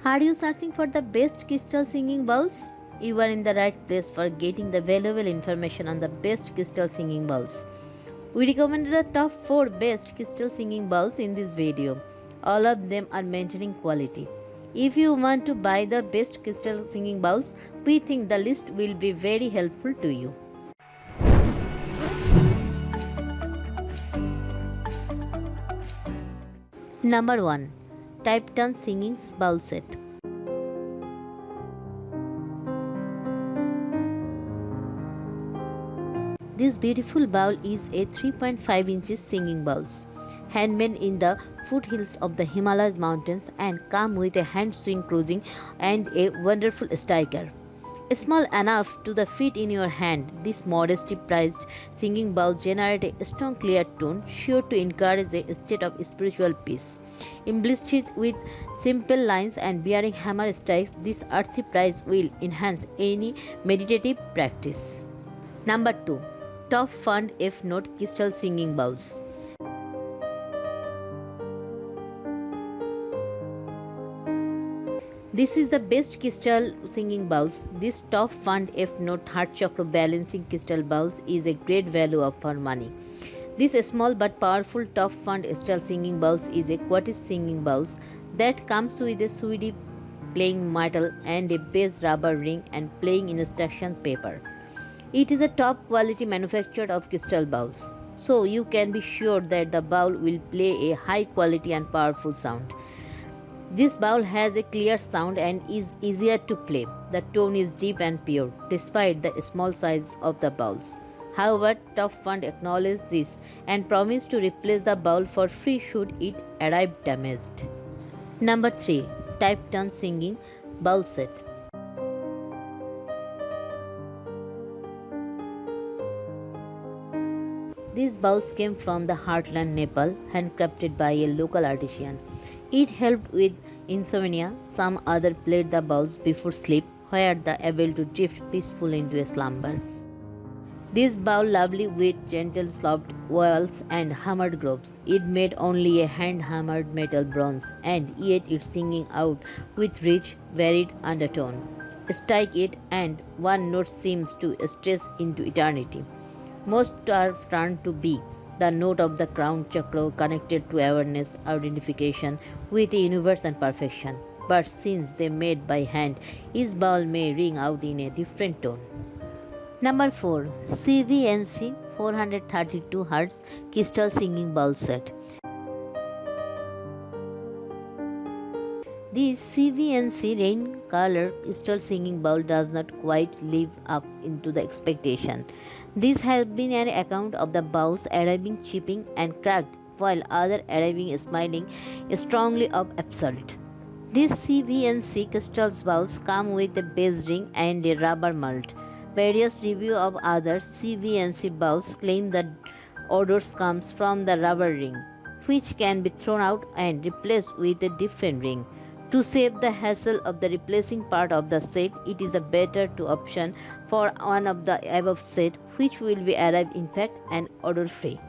Are you searching for the best crystal singing bowls? You are in the right place for getting the valuable information on the best crystal singing bowls. We recommended the top 4 best crystal singing bowls in this video. All of them are maintaining quality. If you want to buy the best crystal singing bowls, we think the list will be very helpful to you. Number 1. Tipton Singing Bowl Set. This beautiful bowl is a 3.5 inches singing bowl, handmade in the foothills of the Himalayas mountains and come with a hand swing cruising and a wonderful striker. Small enough to the fit in your hand, this modestly priced singing bowl generates a strong clear tone sure to encourage a state of spiritual peace. Embellished with simple lines and bearing hammer strikes, this earthy price will enhance any meditative practice. Number 2. Top Fund F Note Crystal Singing Bowls. This is the best crystal singing bowls. This top fund F note heart chakra balancing crystal bowls is a great value for money. This small but powerful top fund crystal singing bowls is a quartet singing bowls that comes with a Swedish playing metal and a base rubber ring and playing instruction paper. It is a top quality manufactured of crystal bowls, so you can be sure that the bowl will play a high quality and powerful sound. This bowl has a clear sound and is easier to play. The tone is deep and pure, despite the small size of the bowls. However, Top Fund acknowledges this and promised to replace the bowl for free should it arrive damaged. Number 3. Tipton Singing Bowl Set. These bowls came from the heartland Nepal, handcrafted by a local artisan. It helped with insomnia. Some other played the bowls before sleep, where they able to drift peacefully into a slumber. This bowl lovely with gentle sloped walls and hammered grooves. It made only a hand-hammered metal bronze, and yet it's singing out with rich, varied undertone. Strike it, and one note seems to stretch into eternity. Most are turned to be the note of the crown chakra connected to awareness, identification with the universe and perfection. But since they made by hand, each bowl may ring out in a different tone. Number 4. CVNC 432 Hz Crystal Singing Bowl Set. This CVNC rain color crystal singing bowl does not quite live up into the expectation. This has been an account of the bowls arriving chipping and cracked, while other arriving smiling strongly of absurd. These CVNC crystal bowls come with a base ring and a rubber mold. Various reviews of other CVNC bowls claim that odors comes from the rubber ring, which can be thrown out and replaced with a different ring. To save the hassle of the replacing part of the set, it is the better to option for one of the above set, which will be arrive in fact and odor free.